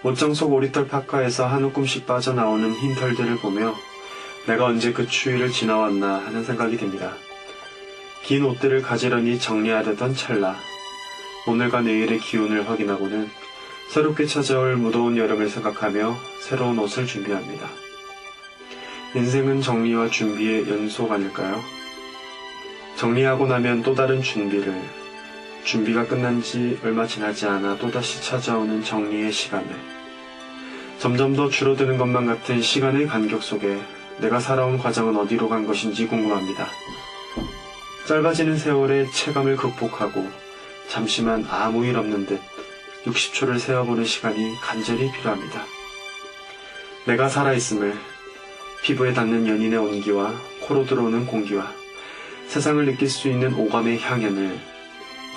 옷장 속 오리털 파카에서 한 움큼씩 빠져나오는 흰 털들을 보며 내가 언제 그 추위를 지나왔나 하는 생각이 듭니다. 긴 옷들을 가지런히 정리하려던 찰나 오늘과 내일의 기온을 확인하고는 새롭게 찾아올 무더운 여름을 생각하며 새로운 옷을 준비합니다. 인생은 정리와 준비의 연속 아닐까요? 정리하고 나면 또 다른 준비가 끝난 지 얼마 지나지 않아 또다시 찾아오는 정리의 시간을 점점 더 줄어드는 것만 같은 시간의 간격 속에 내가 살아온 과정은 어디로 간 것인지 궁금합니다. 짧아지는 세월의 체감을 극복하고 잠시만 아무 일 없는 듯 60초를 세어보는 시간이 간절히 필요합니다. 내가 살아있음을 피부에 닿는 연인의 온기와 코로 들어오는 공기와 세상을 느낄 수 있는 오감의 향연을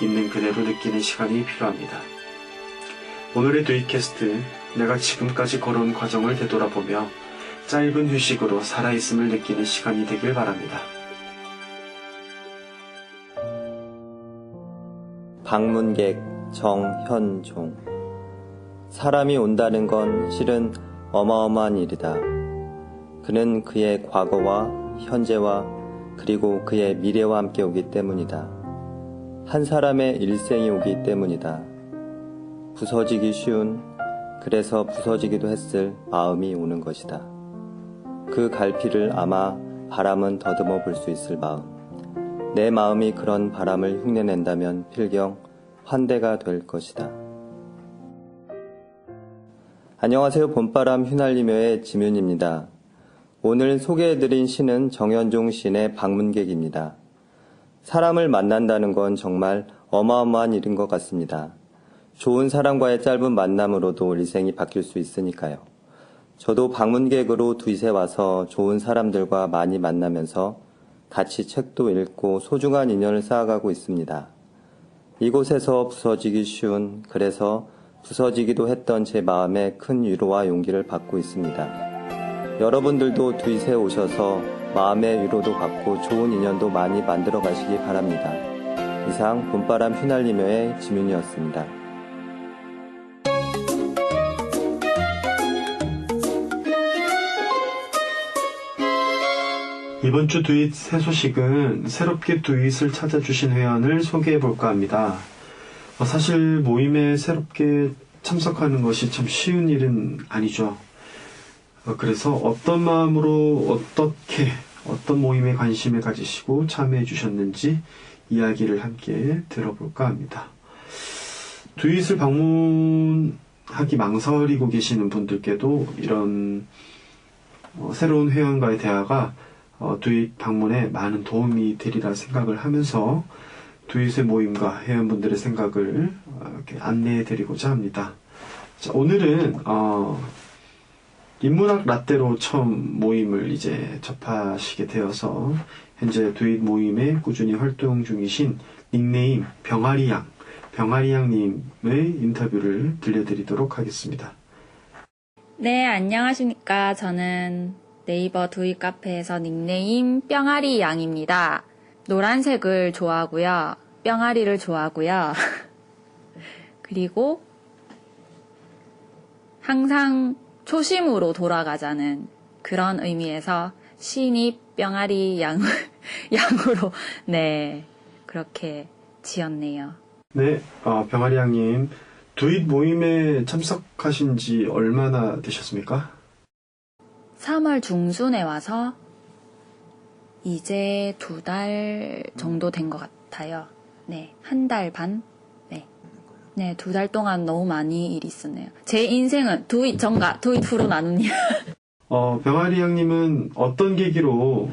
있는 그대로 느끼는 시간이 필요합니다. 오늘의 두잇캐스트, 내가 지금까지 걸어온 과정을 되돌아보며 짧은 휴식으로 살아있음을 느끼는 시간이 되길 바랍니다. 방문객 정현종. 사람이 온다는 건 실은 어마어마한 일이다. 그는 그의 과거와 현재와 그리고 그의 미래와 함께 오기 때문이다. 한 사람의 일생이 오기 때문이다. 부서지기 쉬운, 그래서 부서지기도 했을 마음이 오는 것이다. 그 갈피를 아마 바람은 더듬어 볼 수 있을 마음. 내 마음이 그런 바람을 흉내낸다면 필경 환대가 될 것이다. 안녕하세요. 봄바람 휘날리며의 지윤입니다. 오늘 소개해드린 시는 정현종 시인의 방문객입니다. 사람을 만난다는 건 정말 어마어마한 일인 것 같습니다. 좋은 사람과의 짧은 만남으로도 일생이 바뀔 수 있으니까요. 저도 방문객으로 두잇에 와서 좋은 사람들과 많이 만나면서 같이 책도 읽고 소중한 인연을 쌓아가고 있습니다. 이곳에서 부서지기 쉬운, 그래서 부서지기도 했던 제 마음에 큰 위로와 용기를 받고 있습니다. 여러분들도 두잇에 오셔서 마음의 위로도 받고 좋은 인연도 많이 만들어 가시기 바랍니다. 이상 봄바람 휘날리며의 지윤이었습니다. 이번 주 두잇 새 소식은 새롭게 두잇을 찾아주신 회원을 소개해볼까 합니다. 사실 모임에 새롭게 참석하는 것이 참 쉬운 일은 아니죠. 그래서 어떤 마음으로 어떤 모임에 관심을 가지시고 참여해 주셨는지 이야기를 함께 들어볼까 합니다. 두잇을 방문하기 망설이고 계시는 분들께도 이런 새로운 회원과의 대화가 두잇 방문에 많은 도움이 되리라 생각을 하면서 두잇의 모임과 회원분들의 생각을 이렇게 안내해 드리고자 합니다. 자, 오늘은 인문학 라떼로 처음 모임을 이제 접하시게 되어서 현재 두잇 모임에 꾸준히 활동 중이신 닉네임 병아리양님의 인터뷰를 들려드리도록 하겠습니다. 네, 안녕하십니까. 저는 네이버 두잇 카페에서 닉네임 뿅아리양입니다. 노란색을 좋아하고요. 뿅아리를 좋아하고요. 그리고 항상 초심으로 돌아가자는 그런 의미에서 신입 뿅아리 양으로 네 그렇게 지었네요. 네, 병아리양님 두잇 모임에 참석하신 지 얼마나 되셨습니까? 3월 중순에 와서 이제 2달 정도 된 것 같아요. 네, 1달 반? 네, 2달 동안 너무 많이 일이 있었네요. 제 인생은 두잇 전과 두잇 후로 나눕니다. 병아리양님은 어떤 계기로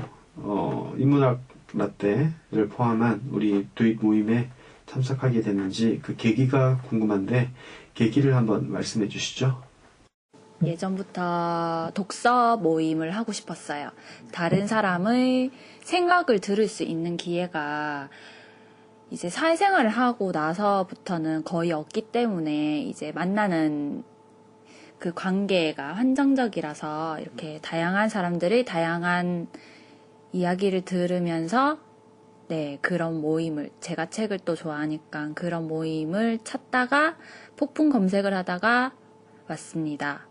인문학 라떼를 포함한 우리 두잇 모임에 참석하게 됐는지 그 계기가 궁금한데 계기를 한번 말씀해 주시죠. 예전부터 독서 모임을 하고 싶었어요. 다른 사람의 생각을 들을 수 있는 기회가 이제 사회생활을 하고 나서부터는 거의 없기 때문에 이제 만나는 그 관계가 한정적이라서 이렇게 다양한 사람들의 다양한 이야기를 들으면서 네, 그런 모임을 제가 책을 또 좋아하니까 그런 모임을 찾다가 폭풍 검색을 하다가 왔습니다.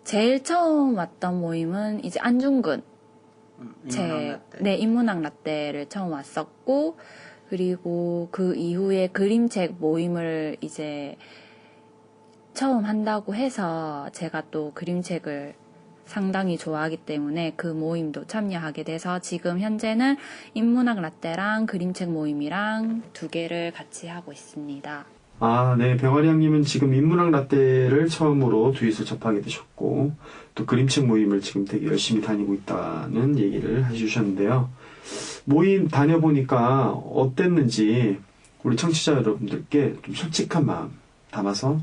제일 처음 왔던 모임은 이제 안중근. 인문학 라떼를 처음 왔었고, 그리고 그 이후에 그림책 모임을 이제 처음 한다고 해서 제가 또 그림책을 상당히 좋아하기 때문에 그 모임도 참여하게 돼서 지금 현재는 인문학 라떼랑 그림책 모임이랑 두 개를 같이 하고 있습니다. 아, 네. 병아리 양님은 지금 인문학 라떼를 처음으로 두이서 접하게 되셨고, 또 그림책 모임을 지금 되게 열심히 다니고 있다는 얘기를 해주셨는데요. 모임 다녀보니까 어땠는지 우리 청취자 여러분들께 좀 솔직한 마음 담아서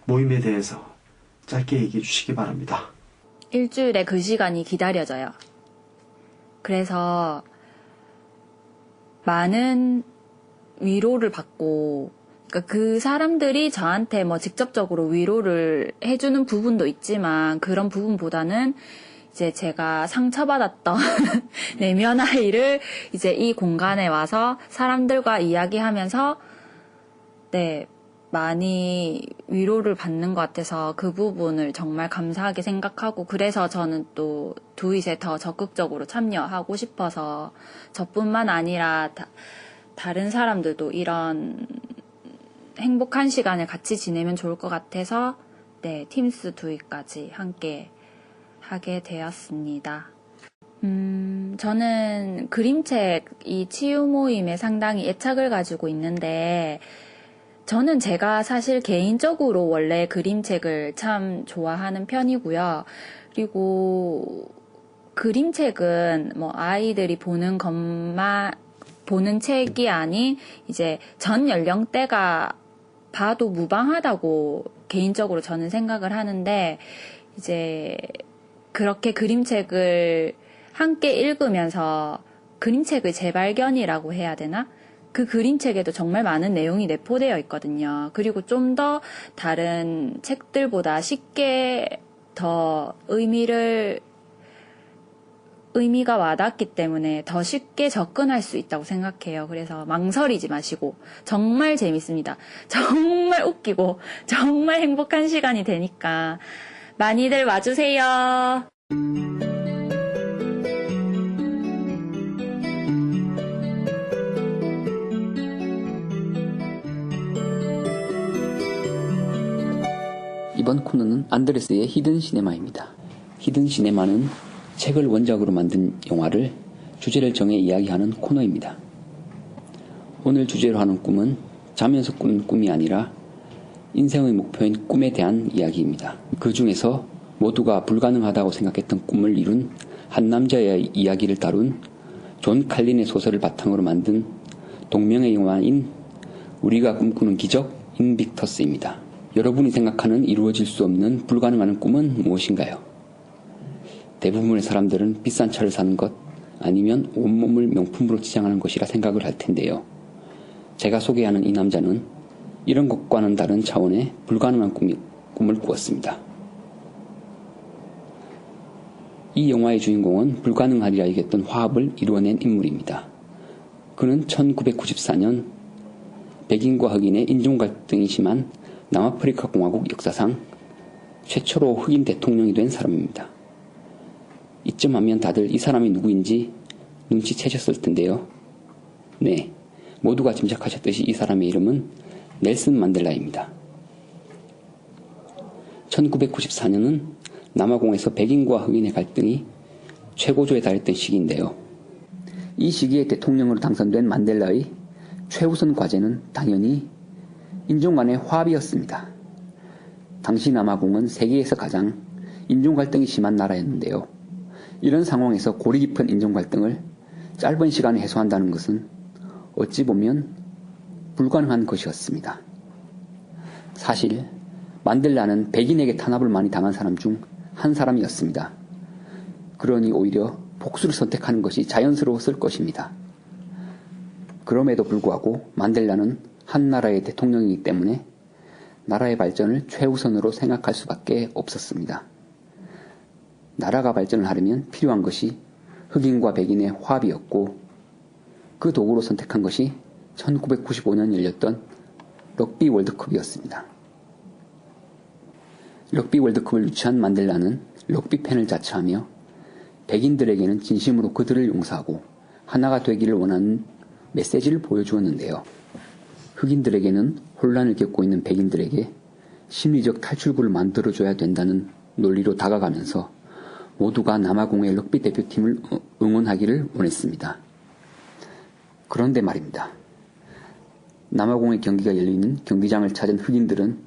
모임에 대해서 짧게 얘기해 주시기 바랍니다. 일주일에 그 시간이 기다려져요. 그래서 많은 위로를 받고, 그러니까 그 사람들이 저한테 뭐 직접적으로 위로를 해주는 부분도 있지만 그런 부분보다는 이제 제가 상처받았던 내면 아이를 이제 이 공간에 와서 사람들과 이야기하면서 많이 위로를 받는 것 같아서 그 부분을 정말 감사하게 생각하고, 그래서 저는 또 두잇에 더 적극적으로 참여하고 싶어서 저뿐만 아니라 다른 사람들도 이런 행복한 시간을 같이 지내면 좋을 것 같아서 팀스 두잇까지 함께 하게 되었습니다. 저는 그림책 이 치유 모임에 상당히 애착을 가지고 있는데, 저는 제가 사실 개인적으로 원래 그림책을 참 좋아하는 편이고요. 그리고 그림책은 뭐 아이들이 보는 책이 아닌 이제 전 연령대가 봐도 무방하다고 개인적으로 저는 생각을 하는데, 이제 그렇게 그림책을 함께 읽으면서 그림책의 재발견이라고 해야 되나? 그 그림책에도 정말 많은 내용이 내포되어 있거든요. 그리고 좀 더 다른 책들보다 쉽게 더 의미가 와닿기 때문에 더 쉽게 접근할 수 있다고 생각해요. 그래서 망설이지 마시고 정말 재밌습니다. 정말 웃기고 정말 행복한 시간이 되니까 많이들 와주세요. 이번 코너는 안드레스의 히든 시네마입니다. 히든 시네마는 책을 원작으로 만든 영화를 주제를 정해 이야기하는 코너입니다. 오늘 주제로 하는 꿈은 자면서 꾸는 꿈이 아니라 인생의 목표인 꿈에 대한 이야기입니다. 그 중에서 모두가 불가능하다고 생각했던 꿈을 이룬 한 남자의 이야기를 다룬 존 칼린의 소설을 바탕으로 만든 동명의 영화인 우리가 꿈꾸는 기적 인빅터스입니다. 여러분이 생각하는 이루어질 수 없는 불가능한 꿈은 무엇인가요? 대부분의 사람들은 비싼 차를 사는 것 아니면 온몸을 명품으로 치장하는 것이라 생각을 할 텐데요. 제가 소개하는 이 남자는 이런 것과는 다른 차원의 불가능한 꿈을 꾸었습니다. 이 영화의 주인공은 불가능하리라 여겼던 화합을 이루어낸 인물입니다. 그는 1994년 백인과 흑인의 인종 갈등이 심한 남아프리카 공화국 역사상 최초로 흑인 대통령이 된 사람입니다. 이쯤 하면 다들 이 사람이 누구인지 눈치채셨을 텐데요. 네, 모두가 짐작하셨듯이 이 사람의 이름은 넬슨 만델라입니다. 1994년은 남아공에서 백인과 흑인의 갈등이 최고조에 달했던 시기인데요. 이 시기에 대통령으로 당선된 만델라의 최우선 과제는 당연히 인종 간의 화합이었습니다. 당시 남아공은 세계에서 가장 인종 갈등이 심한 나라였는데요. 이런 상황에서 고리 깊은 인종 갈등을 짧은 시간에 해소한다는 것은 어찌 보면 불가능한 것이었습니다. 사실 만델라는 백인에게 탄압을 많이 당한 사람 중 한 사람이었습니다. 그러니 오히려 복수를 선택하는 것이 자연스러웠을 것입니다. 그럼에도 불구하고 만델라는 한 나라의 대통령이기 때문에 나라의 발전을 최우선으로 생각할 수밖에 없었습니다. 나라가 발전을 하려면 필요한 것이 흑인과 백인의 화합이었고, 그 도구로 선택한 것이 1995년 열렸던 럭비 월드컵이었습니다. 럭비 월드컵을 유치한 만델라는 럭비 팬을 자처하며 백인들에게는 진심으로 그들을 용서하고 하나가 되기를 원하는 메시지를 보여주었는데요. 흑인들에게는 혼란을 겪고 있는 백인들에게 심리적 탈출구를 만들어줘야 된다는 논리로 다가가면서 모두가 남아공의 럭비 대표팀을 응원하기를 원했습니다. 그런데 말입니다. 남아공의 경기가 열리는 경기장을 찾은 흑인들은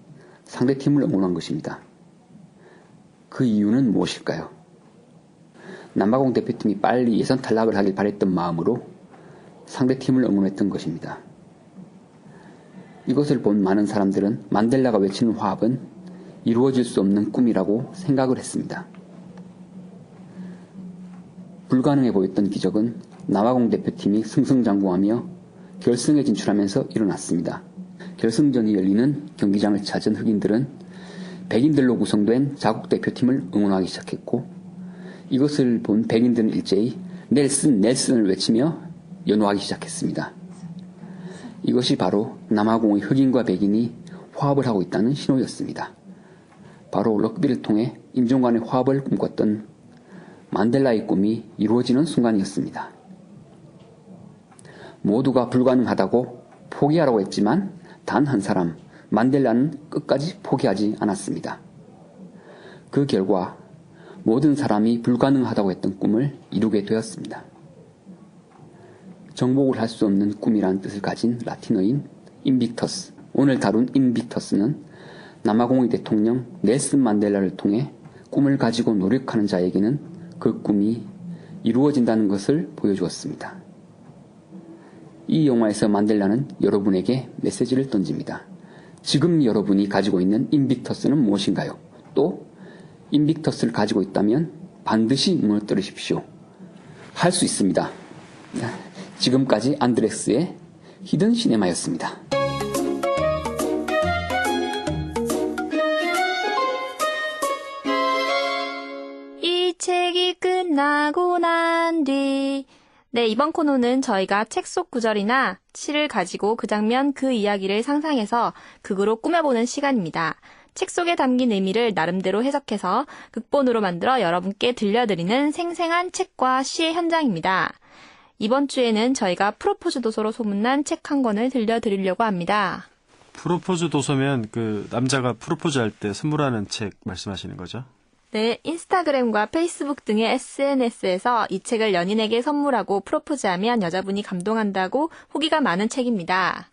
상대팀을 응원한 것입니다. 그 이유는 무엇일까요? 남아공 대표팀이 빨리 예선 탈락을 하길 바랬던 마음으로 상대팀을 응원했던 것입니다. 이것을 본 많은 사람들은 만델라가 외치는 화합은 이루어질 수 없는 꿈이라고 생각을 했습니다. 불가능해 보였던 기적은 남아공 대표팀이 승승장구하며 결승에 진출하면서 일어났습니다. 결승전이 열리는 경기장을 찾은 흑인들은 백인들로 구성된 자국 대표팀을 응원하기 시작했고 이것을 본 백인들은 일제히 넬슨 넬슨을 외치며 연호하기 시작했습니다. 이것이 바로 남아공의 흑인과 백인이 화합을 하고 있다는 신호였습니다. 바로 럭비를 통해 인종 간의 화합을 꿈꿨던 만델라의 꿈이 이루어지는 순간이었습니다. 모두가 불가능하다고 포기하라고 했지만 단 한 사람, 만델라는 끝까지 포기하지 않았습니다. 그 결과 모든 사람이 불가능하다고 했던 꿈을 이루게 되었습니다. 정복을 할 수 없는 꿈이라는 뜻을 가진 라틴어인 인빅터스. 오늘 다룬 인빅터스는 남아공의 대통령 넬슨 만델라를 통해 꿈을 가지고 노력하는 자에게는 그 꿈이 이루어진다는 것을 보여주었습니다. 이 영화에서 만델라는 여러분에게 메시지를 던집니다. 지금 여러분이 가지고 있는 인빅터스는 무엇인가요? 또 인빅터스를 가지고 있다면 반드시 무너뜨리십시오. 할 수 있습니다. 지금까지 안드레스의 히든 시네마였습니다. 이 책이 끝나고 난 뒤. 네, 이번 코너는 저희가 책 속 구절이나 시를 가지고 그 장면, 그 이야기를 상상해서 극으로 꾸며보는 시간입니다. 책 속에 담긴 의미를 나름대로 해석해서 극본으로 만들어 여러분께 들려드리는 생생한 책과 시의 현장입니다. 이번 주에는 저희가 프로포즈 도서로 소문난 책 한 권을 들려드리려고 합니다. 프로포즈 도서면 그 남자가 프로포즈할 때 선물하는 책 말씀하시는 거죠? 네, 인스타그램과 페이스북 등의 SNS에서 이 책을 연인에게 선물하고 프로포즈하면 여자분이 감동한다고 후기가 많은 책입니다.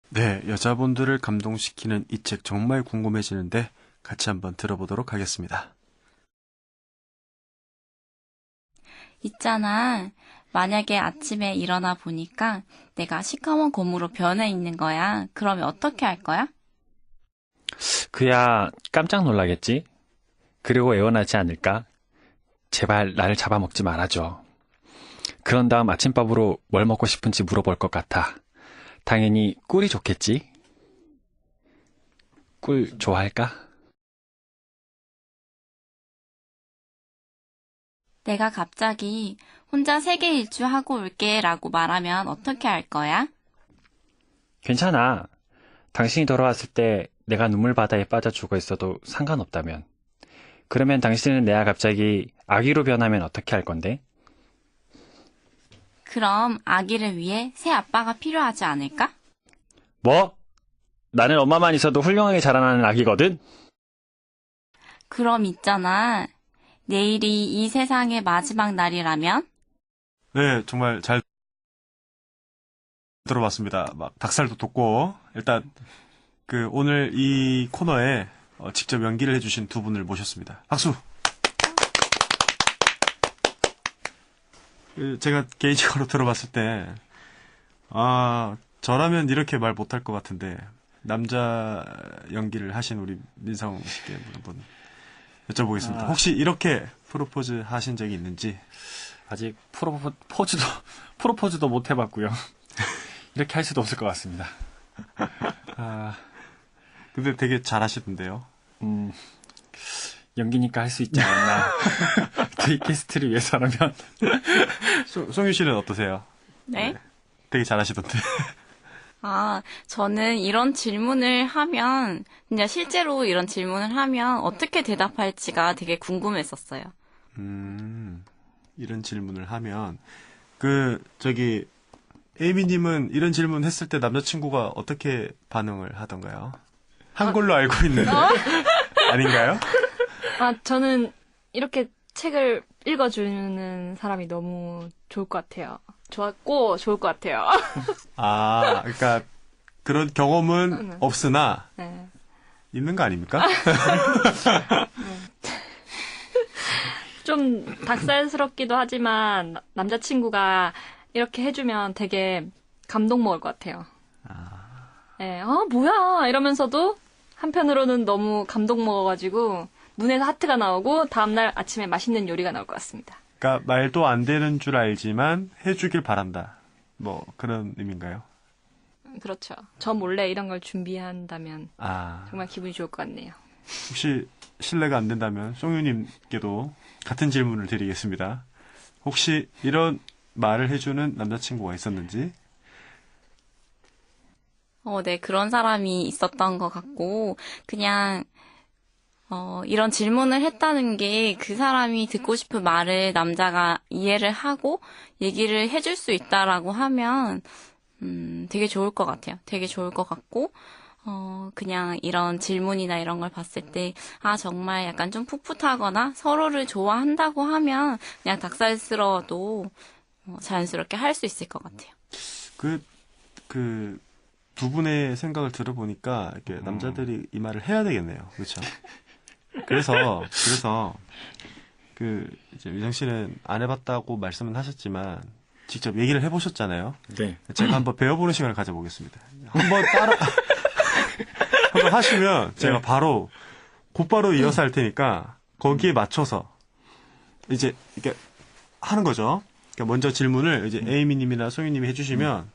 네, 여자분들을 감동시키는 이 책 정말 궁금해지는데 같이 한번 들어보도록 하겠습니다. 있잖아. 만약에 아침에 일어나 보니까 내가 시커먼 곰으로 변해 있는 거야. 그러면 어떻게 할 거야? 그야 깜짝 놀라겠지? 그리고 애원하지 않을까? 제발 나를 잡아먹지 말아줘. 그런 다음 아침밥으로 뭘 먹고 싶은지 물어볼 것 같아. 당연히 꿀이 좋겠지? 꿀 좋아할까? 내가 갑자기 혼자 세계 일주하고 올게 라고 말하면 어떻게 할 거야? 괜찮아. 당신이 돌아왔을 때 내가 눈물바다에 빠져 죽어 있어도 상관없다면. 그러면 당신은 내가 갑자기 아기로 변하면 어떻게 할 건데? 그럼 아기를 위해 새 아빠가 필요하지 않을까? 뭐? 나는 엄마만 있어도 훌륭하게 자라나는 아기거든? 그럼 있잖아. 내일이 이 세상의 마지막 날이라면? 네, 정말 잘 들어봤습니다. 막 닭살도 돋고 일단 그 오늘 이 코너에 직접 연기를 해주신 두 분을 모셨습니다. 박수! 제가 개인적으로 들어봤을 때 저라면 이렇게 말 못할 것 같은데 남자 연기를 하신 우리 민성 씨께 한번 여쭤보겠습니다. 혹시 이렇게 프로포즈 하신 적이 있는지? 아직 프로포즈도 못 해봤고요. 이렇게 할 수도 없을 것 같습니다. 근데 되게 잘하시던데요. 연기니까 할 수 있지 않나. 게스트를 위해서라면. 송유 씨는 어떠세요? 네? 되게 잘하시던데. 저는 이런 질문을 하면, 그냥 실제로 이런 질문을 하면 어떻게 대답할지가 되게 궁금했었어요. 이런 질문을 하면, 에이미님은 이런 질문 했을 때 남자친구가 어떻게 반응을 하던가요? 한 걸로 알고 있는데. 아닌가요? 저는 이렇게 책을 읽어주는 사람이 너무 좋을 것 같아요. 좋았고, 좋을 것 같아요. 그러니까, 그런 경험은 없으나, 네. 있는 거 아닙니까? 좀 닭살스럽기도 하지만, 남자친구가 이렇게 해주면 되게 감동 먹을 것 같아요. 네, 뭐야! 이러면서도, 한편으로는 너무 감동 먹어가지고, 눈에서 하트가 나오고, 다음날 아침에 맛있는 요리가 나올 것 같습니다. 그러니까, 말도 안 되는 줄 알지만, 해주길 바란다. 뭐, 그런 의미인가요? 그렇죠. 저 몰래 이런 걸 준비한다면, 아, 정말 기분이 좋을 것 같네요. 혹시 실례가 안 된다면 송유님께도 같은 질문을 드리겠습니다. 혹시 이런 말을 해주는 남자친구가 있었는지? 네, 그런 사람이 있었던 것 같고, 그냥, 이런 질문을 했다는 게 그 사람이 듣고 싶은 말을 남자가 이해를 하고 얘기를 해줄 수 있다라고 하면, 되게 좋을 것 같아요. 되게 좋을 것 같고, 그냥 이런 질문이나 이런 걸 봤을 때, 정말 약간 좀 풋풋하거나 서로를 좋아한다고 하면 그냥 닭살스러워도 자연스럽게 할 수 있을 것 같아요. 두 분의 생각을 들어보니까, 이렇게 남자들이 이 말을 해야 되겠네요. 그렇죠? 그래서, 이제 유정 씨는 안 해봤다고 말씀은 하셨지만, 직접 얘기를 해보셨잖아요. 네. 제가 한번 배워보는 시간을 가져보겠습니다. 한번 한번 하시면 제가 곧바로 이어서 할 테니까 거기에 맞춰서 이제 이렇게 하는 거죠. 그러니까 먼저 질문을 이제 에이미님이나 송이님이 해주시면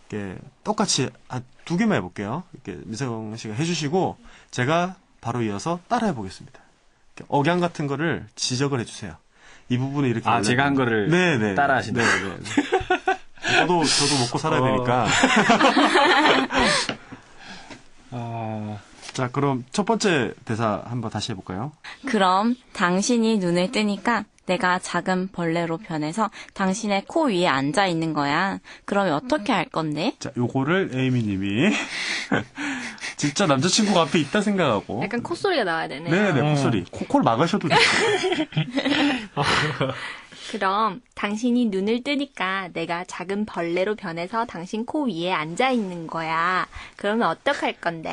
이렇게 똑같이 한 2개만 해볼게요. 이렇게 미성 씨가 해주시고 제가 바로 이어서 따라해 보겠습니다. 억양 같은 거를 지적을 해주세요. 이 부분에 이렇게 제가 한 거를 네네. 따라하신다. 네네. 저도 먹고 살아야 되니까. 자, 그럼 첫 번째 대사 한번 다시 해볼까요? 그럼 당신이 눈을 뜨니까 내가 작은 벌레로 변해서 당신의 코 위에 앉아 있는 거야. 그러면 어떻게 할 건데? 자, 요거를 에이미님이 진짜 남자친구가 앞에 있다 생각하고. 약간 콧소리가 나와야 되네요. 네네, 콧소리. 코를 막으셔도 돼요. 그럼 당신이 눈을 뜨니까 내가 작은 벌레로 변해서 당신 코 위에 앉아 있는 거야. 그러면 어떡할 건데?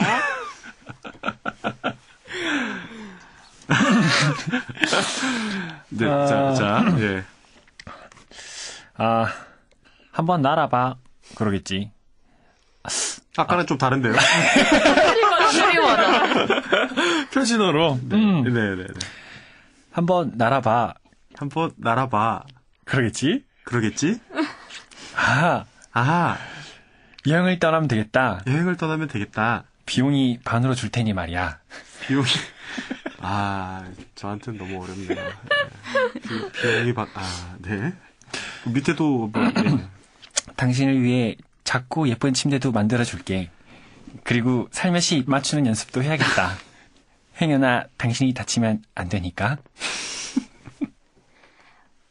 네, 예. 한번 날아봐. 그러겠지. 아까는 좀 다른데요? 소리 맞아. 표준어로. 네네네. 한번 날아봐. 한번 날아봐. 그러겠지? 그러겠지? 아하. 여행을 떠나면 되겠다. 여행을 떠나면 되겠다. 비용이 반으로 줄 테니 말이야. 비용이. 저한테는 너무 어렵네요. 비용이 네. 밑에도 네. 당신을 위해 작고 예쁜 침대도 만들어줄게. 그리고 살며시 입 맞추는 연습도 해야겠다. 행여나 당신이 다치면 안 되니까.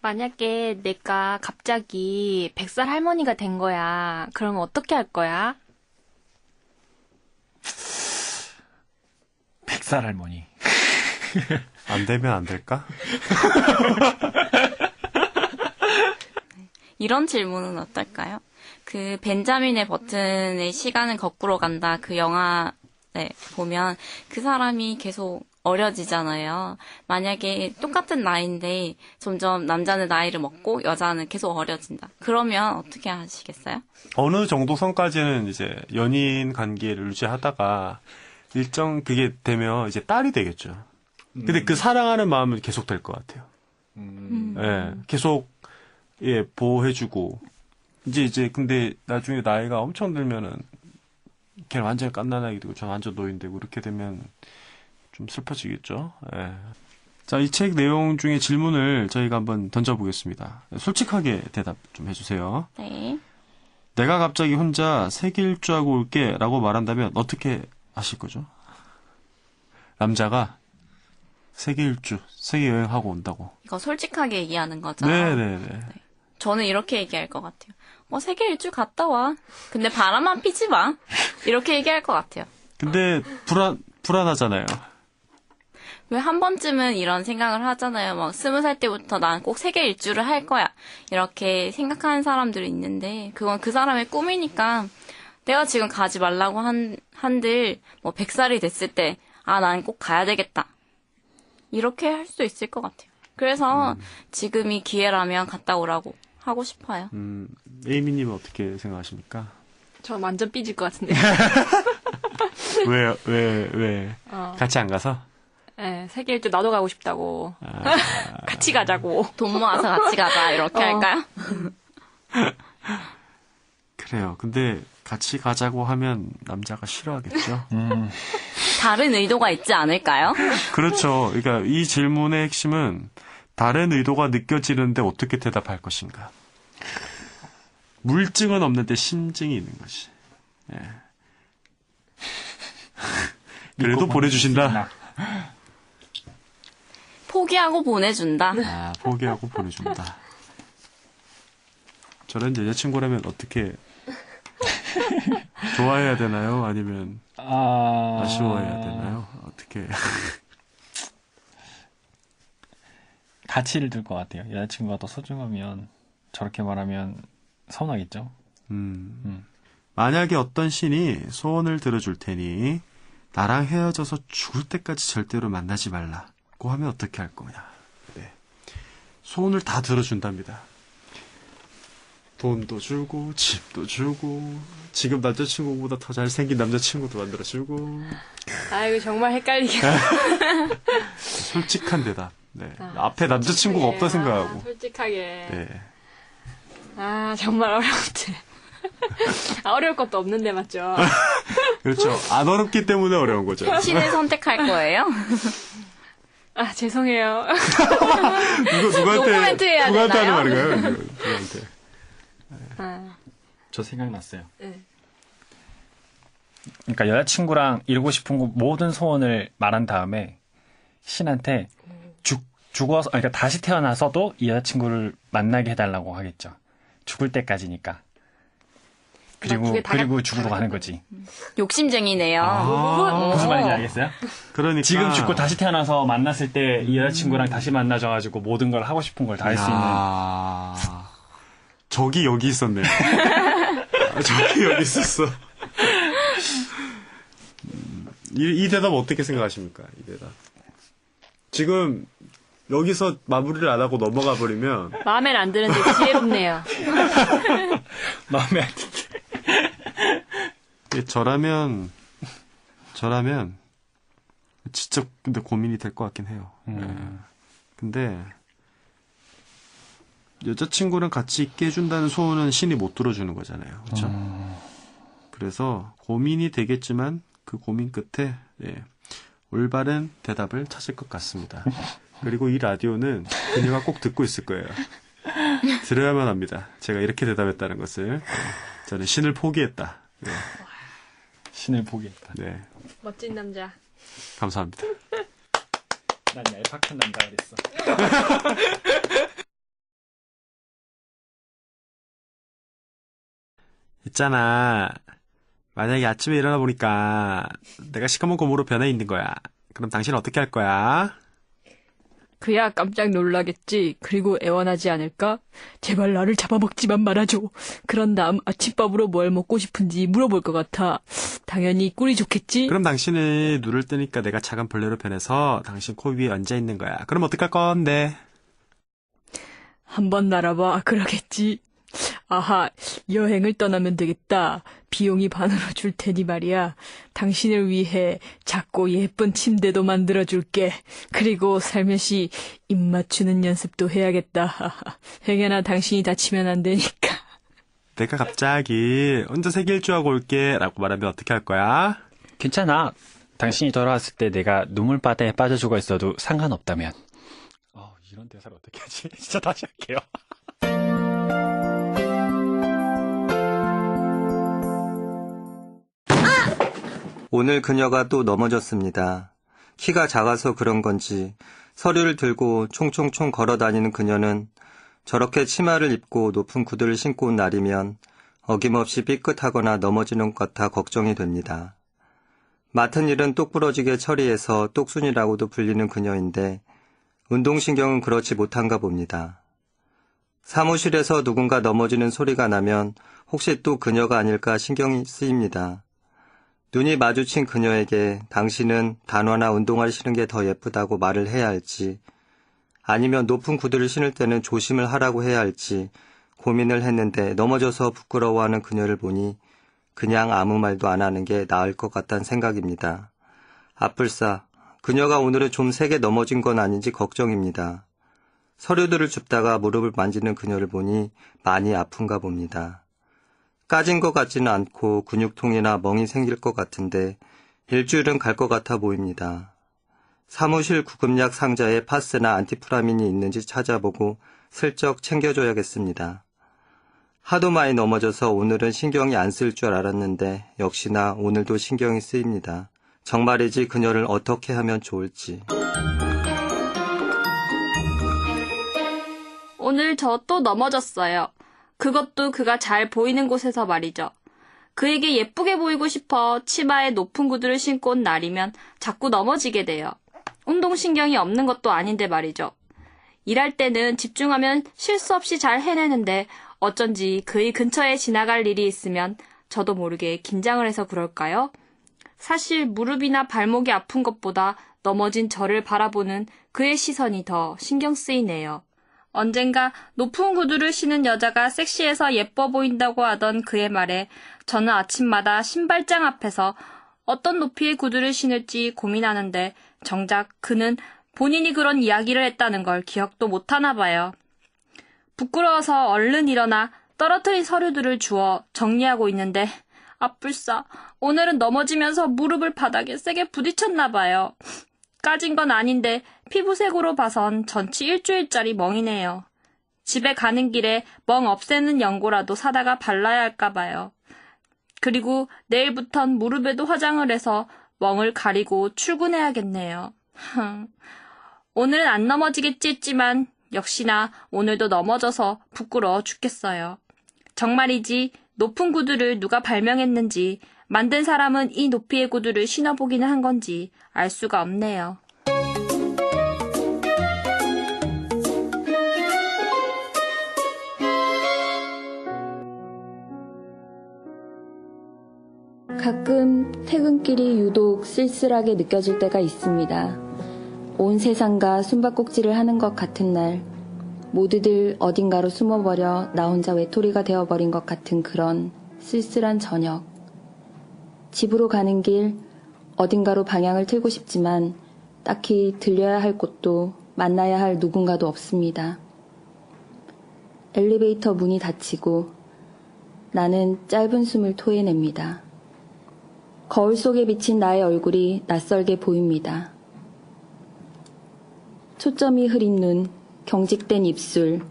만약에 내가 갑자기 100살 할머니가 된 거야. 그러면 어떻게 할 거야? 100살 할머니. 안 되면 안 될까? 이런 질문은 어떨까요? 그 벤자민의 버튼의 시간은 거꾸로 간다. 그 영화 보면 그 사람이 계속 어려지잖아요. 만약에 똑같은 나이인데 점점 남자는 나이를 먹고 여자는 계속 어려진다. 그러면 어떻게 하시겠어요? 어느 정도 선까지는 이제 연인 관계를 유지하다가 일정 그게 되면 이제 딸이 되겠죠. 근데 그 사랑하는 마음은 계속 될 것 같아요. 예, 계속 보호해주고 이제 근데 나중에 나이가 엄청 들면은 걔는 완전 갓난아기 되고 전 완전 노인 되고 이렇게 되면 좀 슬퍼지겠죠. 예. 자, 이 책 내용 중에 질문을 저희가 한번 던져보겠습니다. 솔직하게 대답 좀 해주세요. 네. 내가 갑자기 혼자 세계 일주하고 올게 라고 말한다면 어떻게 하실 거죠? 남자가 세계 일주, 세계 여행하고 온다고. 이거 솔직하게 얘기하는 거죠. 네네네. 저는 이렇게 얘기할 것 같아요. 세계 일주 갔다 와. 근데 바람만 피지 마. 이렇게 얘기할 것 같아요. 근데 불안하잖아요. 왜 한 번쯤은 이런 생각을 하잖아요. 20살 때부터 난 꼭 세계 일주를 할 거야. 이렇게 생각하는 사람들이 있는데, 그건 그 사람의 꿈이니까, 내가 지금 가지 말라고 한들, 100살이 됐을 때, 난 꼭 가야 되겠다. 이렇게 할 수 있을 것 같아요. 그래서 지금이 기회라면 갔다 오라고 하고 싶어요. 에이미님은 어떻게 생각하십니까? 전 완전 삐질 것 같은데. 왜? 같이 안 가서? 네, 세계 일주 나도 가고 싶다고. 같이 가자고. 돈 모아서 같이 가자. 이렇게 할까요? 그래요. 근데 같이 가자고 하면 남자가 싫어하겠죠? 다른 의도가 있지 않을까요? 그렇죠. 그러니까 이 질문의 핵심은 다른 의도가 느껴지는데 어떻게 대답할 것인가. 물증은 없는데 심증이 있는 것이. 예. 그래도 보내주신다. 포기하고 보내준다. 포기하고 보내준다. 저런 여자친구라면 어떻게 좋아해야 되나요? 아니면 아쉬워해야 되나요? 어떻게? 가치를 둘 것 같아요. 여자친구가 더 소중하면 저렇게 말하면 서운하겠죠. 만약에 어떤 신이 소원을 들어줄 테니 나랑 헤어져서 죽을 때까지 절대로 만나지 말라고 하면 어떻게 할 거냐. 네. 소원을 다 들어준답니다. 돈도 주고 집도 주고 지금 남자친구보다 더 잘생긴 남자친구도 만들어주고. 이거 정말 헷갈리게. 솔직한 대답. 네. 앞에 남자친구가 없다 생각하고. 솔직하게. 네. 정말 어려운데. 어려울 것도 없는데 맞죠? 그렇죠. 안 어렵기 때문에 어려운 거죠. 신을 선택할 거예요? 죄송해요. 노코멘트 해야 누구한테 하는 되나요? 말인가요? 누구한테? 저 생각났어요. 네. 그러니까 여자친구랑 이루고 싶은 모든 소원을 말한 다음에 신한테 죽어서, 그러니까 다시 태어나서도 이 여자친구를 만나게 해달라고 하겠죠. 죽을 때까지니까. 그리고 죽으러 가는 거지. 욕심쟁이네요. 무슨 말인지 알겠어요? 그러니까 지금 죽고 다시 태어나서 만났을 때 이 여자친구랑 다시 만나져가지고 모든 걸 하고 싶은 걸 다 할 수 있는. 적이 여기 있었네. 적이 여기 있었어. 이 대답 어떻게 생각하십니까? 이 대답. 지금 여기서 마무리를 안 하고 넘어가 버리면 마음엔 안 드는데 지혜롭네요. 마음에 안 든데. 저라면 진짜 근데 고민이 될 것 같긴 해요. 근데 여자친구랑 같이 있게 해준다는 소원은 신이 못 들어주는 거잖아요. 그렇죠? 그래서 고민이 되겠지만 그 고민 끝에 올바른 대답을 찾을 것 같습니다. 그리고 이 라디오는 그녀가 꼭 듣고 있을 거예요. 들어야만 합니다. 제가 이렇게 대답했다는 것을. 저는 신을 포기했다. 네. 신을 포기했다. 네. 멋진 남자. 감사합니다. 난 얄팍한 남자가 됐어. 있잖아. 만약에 아침에 일어나 보니까 내가 시커먼 곰으로 변해 있는 거야. 그럼 당신은 어떻게 할 거야? 그야 깜짝 놀라겠지. 그리고 애원하지 않을까? 제발 나를 잡아먹지만 말아줘. 그런 다음 아침밥으로 뭘 먹고 싶은지 물어볼 것 같아. 당연히 꿀이 좋겠지? 그럼 당신은 눈을 뜨니까 내가 작은 벌레로 변해서 당신 코 위에 얹어 있는 거야. 그럼 어떡할 건데? 한번 날아봐. 그러겠지. 아하, 여행을 떠나면 되겠다. 비용이 반으로 줄 테니 말이야. 당신을 위해 작고 예쁜 침대도 만들어줄게. 그리고 살며시 입 맞추는 연습도 해야겠다. 행여나 당신이 다치면 안 되니까. 내가 갑자기 혼자 세계 일주하고 올게 라고 말하면 어떻게 할 거야? 괜찮아. 당신이 돌아왔을 때 내가 눈물바다에 빠져 죽어 있어도 상관없다면. 이런 대사를 어떻게 하지? 진짜 다시 할게요. 오늘 그녀가 또 넘어졌습니다. 키가 작아서 그런 건지 서류를 들고 총총총 걸어 다니는 그녀는 저렇게 치마를 입고 높은 구두를 신고 온 날이면 어김없이 삐끗하거나 넘어지는 것 같아 걱정이 됩니다. 맡은 일은 똑부러지게 처리해서 똑순이라고도 불리는 그녀인데 운동신경은 그렇지 못한가 봅니다. 사무실에서 누군가 넘어지는 소리가 나면 혹시 또 그녀가 아닐까 신경이 쓰입니다. 눈이 마주친 그녀에게 당신은 단화나 운동화를 신는 게 더 예쁘다고 말을 해야 할지 아니면 높은 구두를 신을 때는 조심을 하라고 해야 할지 고민을 했는데 넘어져서 부끄러워하는 그녀를 보니 그냥 아무 말도 안 하는 게 나을 것 같다는 생각입니다. 아뿔싸, 그녀가 오늘은 좀 세게 넘어진 건 아닌지 걱정입니다. 서류들을 줍다가 무릎을 만지는 그녀를 보니 많이 아픈가 봅니다. 까진 것 같지는 않고 근육통이나 멍이 생길 것 같은데 일주일은 갈 것 같아 보입니다. 사무실 구급약 상자에 파스나 안티프라민이 있는지 찾아보고 슬쩍 챙겨줘야겠습니다. 하도 많이 넘어져서 오늘은 신경이 안 쓸 줄 알았는데 역시나 오늘도 신경이 쓰입니다. 정말이지 그녀를 어떻게 하면 좋을지. 오늘 저 또 넘어졌어요. 그것도 그가 잘 보이는 곳에서 말이죠. 그에게 예쁘게 보이고 싶어 치마에 높은 구두를 신고 온 날이면 자꾸 넘어지게 돼요. 운동신경이 없는 것도 아닌데 말이죠. 일할 때는 집중하면 실수 없이 잘 해내는데 어쩐지 그의 근처에 지나갈 일이 있으면 저도 모르게 긴장을 해서 그럴까요? 사실 무릎이나 발목이 아픈 것보다 넘어진 저를 바라보는 그의 시선이 더 신경 쓰이네요. 언젠가 높은 구두를 신은 여자가 섹시해서 예뻐 보인다고 하던 그의 말에 저는 아침마다 신발장 앞에서 어떤 높이의 구두를 신을지 고민하는데 정작 그는 본인이 그런 이야기를 했다는 걸 기억도 못하나 봐요. 부끄러워서 얼른 일어나 떨어뜨린 서류들을 주워 정리하고 있는데 아뿔싸, 오늘은 넘어지면서 무릎을 바닥에 세게 부딪혔나 봐요. 까진 건 아닌데 피부색으로 봐선 전치 일주일짜리 멍이네요. 집에 가는 길에 멍 없애는 연고라도 사다가 발라야 할까 봐요. 그리고 내일부턴 무릎에도 화장을 해서 멍을 가리고 출근해야겠네요. 오늘은 안 넘어지겠지 했지만 역시나 오늘도 넘어져서 부끄러워 죽겠어요. 정말이지 높은 구두를 누가 발명했는지 만든 사람은 이 높이의 구두를 신어보기는 한 건지 알 수가 없네요. 가끔 퇴근길이 유독 쓸쓸하게 느껴질 때가 있습니다. 온 세상과 숨바꼭질을 하는 것 같은 날, 모두들 어딘가로 숨어버려 나 혼자 외톨이가 되어버린 것 같은 그런 쓸쓸한 저녁. 집으로 가는 길, 어딘가로 방향을 틀고 싶지만 딱히 들려야 할 곳도 만나야 할 누군가도 없습니다. 엘리베이터 문이 닫히고 나는 짧은 숨을 토해냅니다. 거울 속에 비친 나의 얼굴이 낯설게 보입니다. 초점이 흐린 눈, 경직된 입술.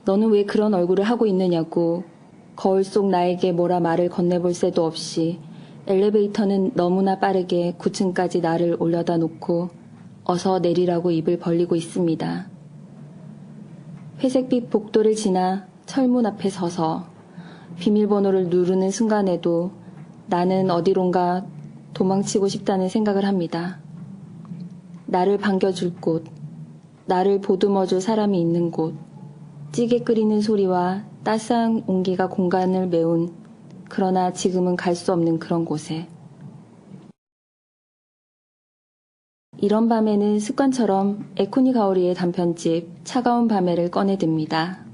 너는 왜 그런 얼굴을 하고 있느냐고 거울 속 나에게 뭐라 말을 건네볼 새도 없이 엘리베이터는 너무나 빠르게 9층까지 나를 올려다 놓고 어서 내리라고 입을 벌리고 있습니다. 회색빛 복도를 지나 철문 앞에 서서 비밀번호를 누르는 순간에도 나는 어디론가 도망치고 싶다는 생각을 합니다. 나를 반겨줄 곳, 나를 보듬어줄 사람이 있는 곳, 찌개 끓이는 소리와 따스한 온기가 공간을 메운 그러나 지금은 갈 수 없는 그런 곳에. 이런 밤에는 습관처럼 에코니 가오리의 단편집 차가운 밤에를 꺼내듭니다.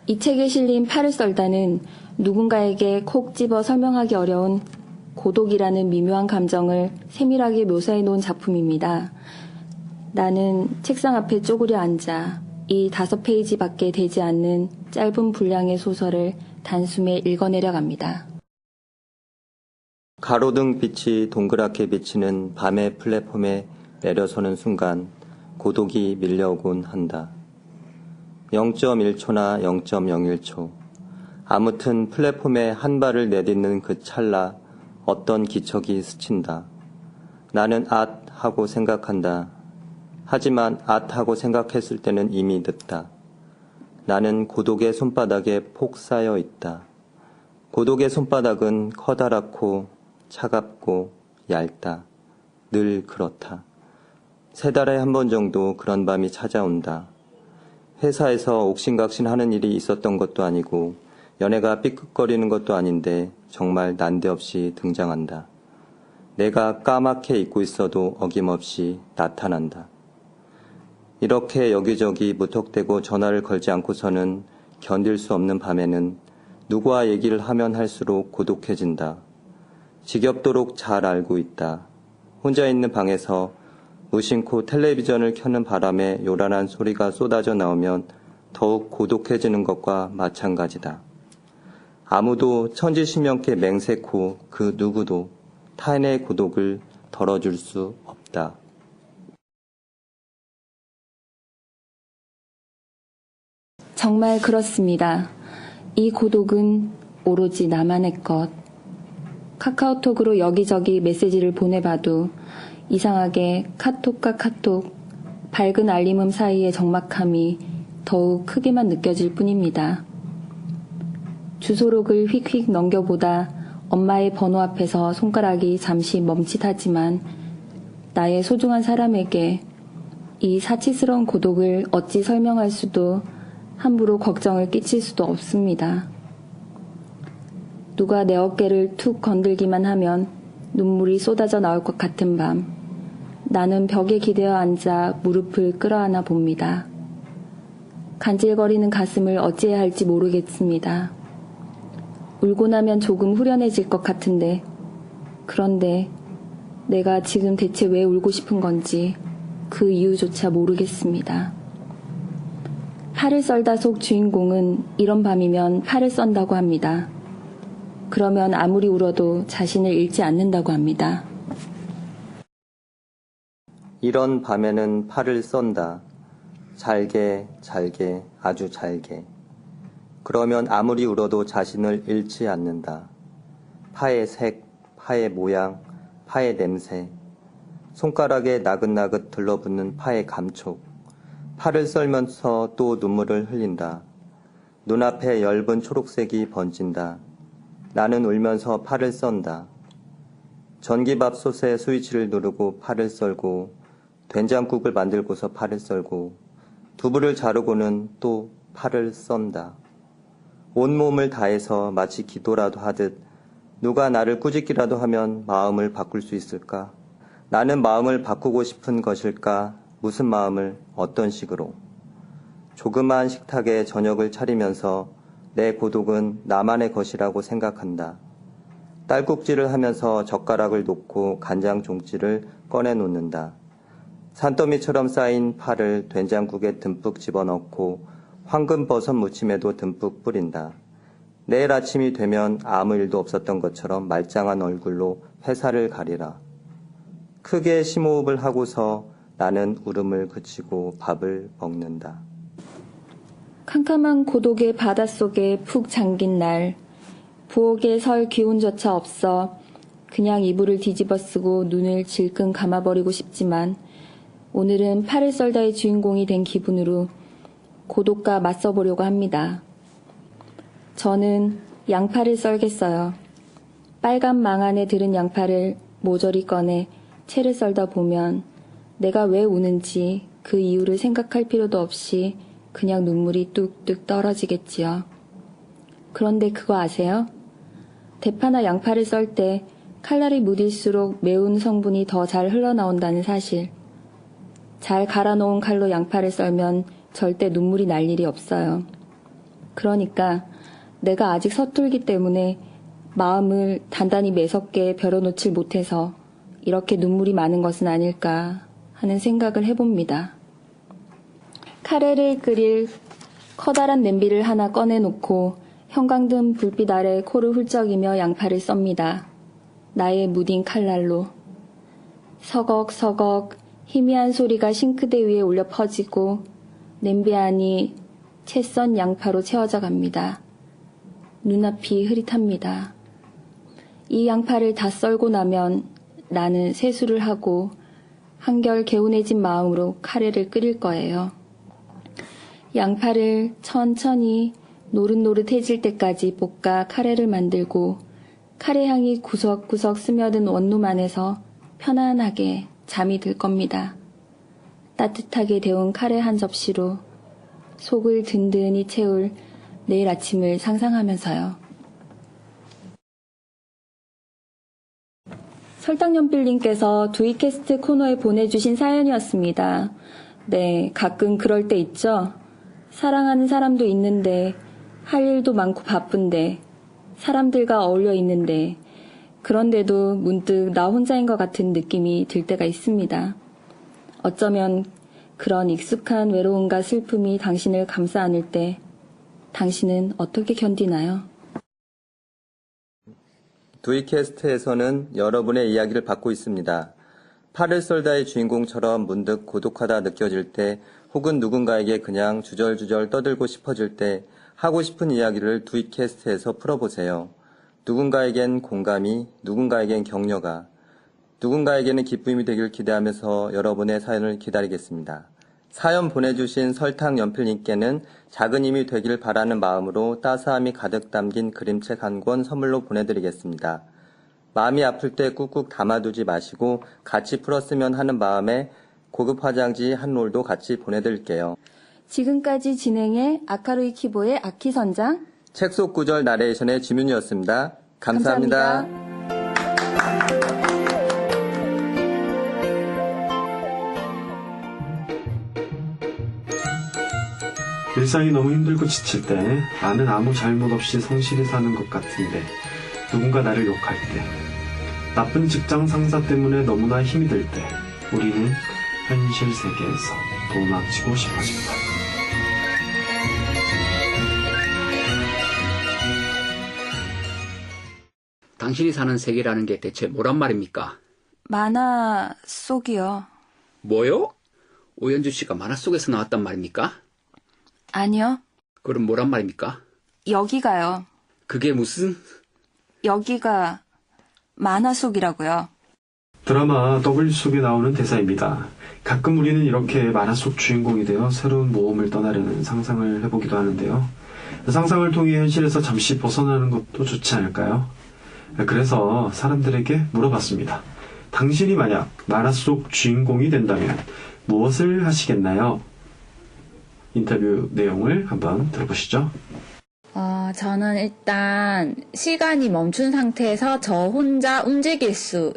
이 책에 실린 팔을 썰다는 누군가에게 콕 집어 설명하기 어려운 고독이라는 미묘한 감정을 세밀하게 묘사해 놓은 작품입니다. 나는 책상 앞에 쪼그려 앉아 이 5페이지밖에 되지 않는 짧은 분량의 소설을 단숨에 읽어내려 갑니다. 가로등 빛이 동그랗게 비치는 밤의 플랫폼에 내려서는 순간 고독이 밀려오곤 한다. 0.1초나 0.01초. 아무튼 플랫폼에 한 발을 내딛는 그 찰나 어떤 기척이 스친다. 나는 하고 생각한다. 하지만 하고 생각했을 때는 이미 늦다. 나는 고독의 손바닥에 폭 쌓여 있다. 고독의 손바닥은 커다랗고 차갑고 얇다. 늘 그렇다. 3달에 한 번 정도 그런 밤이 찾아온다. 회사에서 옥신각신 하는 일이 있었던 것도 아니고 연애가 삐끗거리는 것도 아닌데 정말 난데없이 등장한다. 내가 까맣게 잊고 있어도 어김없이 나타난다. 이렇게 여기저기 무턱대고 전화를 걸지 않고서는 견딜 수 없는 밤에는 누구와 얘기를 하면 할수록 고독해진다. 지겹도록 잘 알고 있다. 혼자 있는 방에서 무심코 텔레비전을 켜는 바람에 요란한 소리가 쏟아져 나오면 더욱 고독해지는 것과 마찬가지다. 아무도 천지신명께 맹세코 그 누구도 타인의 고독을 덜어줄 수 없다. 정말 그렇습니다. 이 고독은 오로지 나만의 것. 카카오톡으로 여기저기 메시지를 보내봐도 이상하게 카톡과 카톡, 밝은 알림음 사이의 적막함이 더욱 크게만 느껴질 뿐입니다. 주소록을 휙휙 넘겨보다 엄마의 번호 앞에서 손가락이 잠시 멈칫하지만 나의 소중한 사람에게 이 사치스러운 고독을 어찌 설명할 수도 함부로 걱정을 끼칠 수도 없습니다. 누가 내 어깨를 툭 건들기만 하면 눈물이 쏟아져 나올 것 같은 밤, 나는 벽에 기대어 앉아 무릎을 끌어안아 봅니다. 간질거리는 가슴을 어찌해야 할지 모르겠습니다. 울고 나면 조금 후련해질 것 같은데, 그런데 내가 지금 대체 왜 울고 싶은 건지 그 이유조차 모르겠습니다. 팔을 썰다 속 주인공은 이런 밤이면 팔을 썬다고 합니다. 그러면 아무리 울어도 자신을 잃지 않는다고 합니다. 이런 밤에는 팔을 썬다. 잘게, 잘게, 아주 잘게. 그러면 아무리 울어도 자신을 잃지 않는다. 파의 색, 파의 모양, 파의 냄새, 손가락에 나긋나긋 들러붙는 파의 감촉, 팔을 썰면서 또 눈물을 흘린다. 눈앞에 엷은 초록색이 번진다. 나는 울면서 팔을 썬다. 전기밥솥에 스위치를 누르고 팔을 썰고, 된장국을 만들고서 팔을 썰고, 두부를 자르고는 또 팔을 썬다. 온몸을 다해서 마치 기도라도 하듯 누가 나를 꾸짖기라도 하면 마음을 바꿀 수 있을까? 나는 마음을 바꾸고 싶은 것일까? 무슨 마음을 어떤 식으로? 조그마한 식탁에 저녁을 차리면서 내 고독은 나만의 것이라고 생각한다. 딸꾹질을 하면서 젓가락을 놓고 간장 종지를 꺼내 놓는다. 산더미처럼 쌓인 파를 된장국에 듬뿍 집어넣고 황금버섯 무침에도 듬뿍 뿌린다. 내일 아침이 되면 아무 일도 없었던 것처럼 말짱한 얼굴로 회사를 가리라. 크게 심호흡을 하고서 나는 울음을 그치고 밥을 먹는다. 캄캄한 고독의 바닷속에 푹 잠긴 날, 부엌에 설 기운조차 없어 그냥 이불을 뒤집어 쓰고 눈을 질끈 감아버리고 싶지만 오늘은 팔을 썰다의 주인공이 된 기분으로 고독과 맞서보려고 합니다. 저는 양파를 썰겠어요. 빨간 망 안에 들은 양파를 모조리 꺼내 채를 썰다 보면 내가 왜 우는지 그 이유를 생각할 필요도 없이 그냥 눈물이 뚝뚝 떨어지겠지요. 그런데 그거 아세요? 대파나 양파를 썰 때 칼날이 무딜수록 매운 성분이 더 잘 흘러나온다는 사실. 잘 갈아놓은 칼로 양파를 썰면 절대 눈물이 날 일이 없어요. 그러니까 내가 아직 서툴기 때문에 마음을 단단히 매섭게 벼려놓질 못해서 이렇게 눈물이 많은 것은 아닐까 하는 생각을 해봅니다. 카레를 끓일 커다란 냄비를 하나 꺼내놓고 형광등 불빛 아래 코를 훌쩍이며 양파를 썹니다. 나의 무딘 칼날로. 서걱서걱 희미한 소리가 싱크대 위에 울려 퍼지고 냄비 안이 채 썬 양파로 채워져 갑니다. 눈앞이 흐릿합니다. 이 양파를 다 썰고 나면 나는 세수를 하고 한결 개운해진 마음으로 카레를 끓일 거예요. 양파를 천천히 노릇노릇해질 때까지 볶아 카레를 만들고 카레 향이 구석구석 스며든 원룸 안에서 편안하게 잠이 들 겁니다. 따뜻하게 데운 카레 한 접시로 속을 든든히 채울 내일 아침을 상상하면서요. 설탕연필님께서 두이캐스트 코너에 보내주신 사연이었습니다. 네, 가끔 그럴 때 있죠. 사랑하는 사람도 있는데 할 일도 많고 바쁜데 사람들과 어울려 있는데 그런데도 문득 나 혼자인 것 같은 느낌이 들 때가 있습니다. 어쩌면 그런 익숙한 외로움과 슬픔이 당신을 감싸 안을 때 당신은 어떻게 견디나요? 두이캐스트에서는 여러분의 이야기를 받고 있습니다. 팔을 썰다의 주인공처럼 문득 고독하다 느껴질 때 혹은 누군가에게 그냥 주절주절 떠들고 싶어질 때 하고 싶은 이야기를 두이캐스트에서 풀어보세요. 누군가에겐 공감이, 누군가에겐 격려가, 누군가에게는 기쁨이 되길 기대하면서 여러분의 사연을 기다리겠습니다. 사연 보내주신 설탕연필님께는 작은 힘이 되길 바라는 마음으로 따스함이 가득 담긴 그림책 한 권 선물로 보내드리겠습니다. 마음이 아플 때 꾹꾹 담아두지 마시고 같이 풀었으면 하는 마음에 고급 화장지 한 롤도 같이 보내드릴게요. 지금까지 진행해 아카루이 키보의 아키선장, 책 속 구절 나레이션의 지문이었습니다. 감사합니다. 일상이 너무 힘들고 지칠 때 나는 아무 잘못 없이 성실히 사는 것 같은데 누군가 나를 욕할 때 나쁜 직장 상사 때문에 너무나 힘이 들 때 우리는 현실 세계에서 도망치고 싶어진다. 당신이 사는 세계라는 게 대체 뭐란 말입니까? 만화 속이요. 뭐요? 오연주 씨가 만화 속에서 나왔단 말입니까? 아니요. 그럼 뭐란 말입니까? 여기가요. 그게 무슨... 여기가 만화 속이라고요. 드라마 W 속에 나오는 대사입니다. 가끔 우리는 이렇게 만화 속 주인공이 되어 새로운 모험을 떠나려는 상상을 해보기도 하는데요. 상상을 통해 현실에서 잠시 벗어나는 것도 좋지 않을까요? 그래서 사람들에게 물어봤습니다. 당신이 만약 만화 속 주인공이 된다면 무엇을 하시겠나요? 인터뷰 내용을 한번 들어보시죠. 저는 일단 시간이 멈춘 상태에서 저 혼자 움직일 수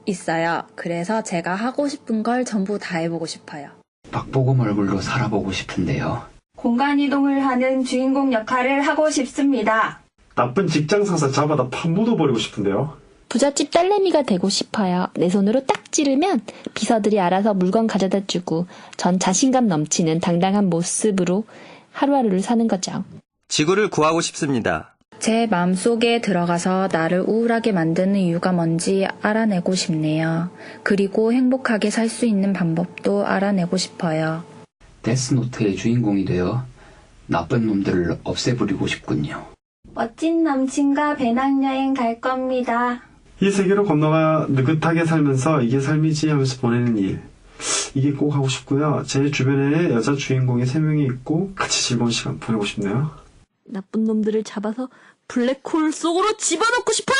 있어요. 그래서 제가 하고 싶은 걸 전부 다 해보고 싶어요. 박보검 얼굴로 살아보고 싶은데요. 공간이동을 하는 주인공 역할을 하고 싶습니다. 나쁜 직장 상사 잡아다 판 묻어버리고 싶은데요. 부잣집 딸내미가 되고 싶어요. 내 손으로 딱 찌르면 비서들이 알아서 물건 가져다 주고 전 자신감 넘치는 당당한 모습으로 하루하루를 사는 거죠. 지구를 구하고 싶습니다. 제 마음속에 들어가서 나를 우울하게 만드는 이유가 뭔지 알아내고 싶네요. 그리고 행복하게 살 수 있는 방법도 알아내고 싶어요. 데스노트의 주인공이 되어 나쁜 놈들을 없애버리고 싶군요. 멋진 남친과 배낭여행 갈 겁니다. 이 세계로 건너가 느긋하게 살면서 이게 삶이지 하면서 보내는 일. 이게 꼭 하고 싶고요. 제 주변에 여자 주인공이 3명이 있고 같이 즐거운 시간 보내고 싶네요. 나쁜 놈들을 잡아서 블랙홀 속으로 집어넣고 싶어요!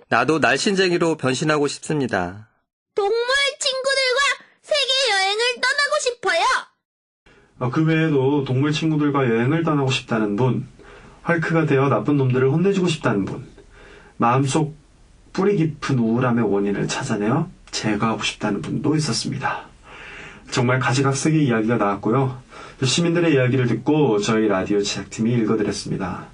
나도 날씬쟁이로 변신하고 싶습니다. 동물 친구들과 세계 여행을 떠나고 싶어요! 그 외에도 동물 친구들과 여행을 떠나고 싶다는 분, 헐크가 되어 나쁜 놈들을 혼내주고 싶다는 분, 마음속 뿌리 깊은 우울함의 원인을 찾아내어 제거하고 싶다는 분도 있었습니다. 정말 가지각색의 이야기가 나왔고요. 시민들의 이야기를 듣고 저희 라디오 제작팀이 읽어드렸습니다.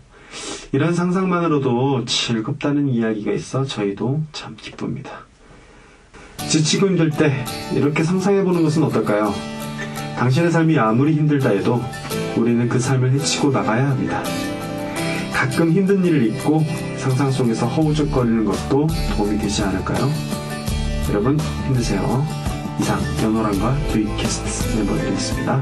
이런 상상만으로도 즐겁다는 이야기가 있어 저희도 참 기쁩니다. 지치고 힘들 때 이렇게 상상해보는 것은 어떨까요? 당신의 삶이 아무리 힘들다 해도 우리는 그 삶을 헤치고 나가야 합니다. 가끔 힘든 일을 잊고 상상 속에서 허우적거리는 것도 도움이 되지 않을까요? 여러분 힘내세요. 이상 연호랑과 두이캐스트 멤버들이었습니다.